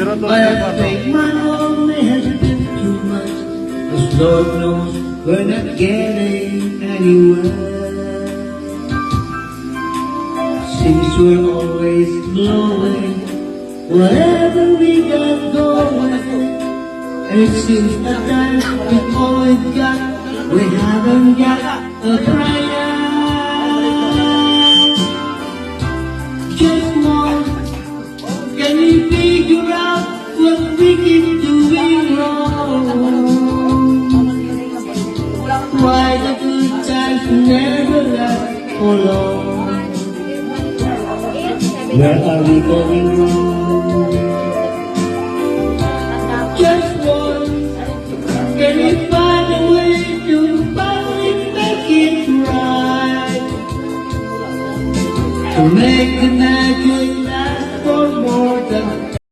I think my own may have been too much, 'cause Lord knows we're not getting anywhere. Since we're always glowing, whatever we got going, and it seems that time we've always got, we haven't got a prayer. Just one, can you figure out what we keep doing wrong? Why the good times never last for long? Where are we going wrong?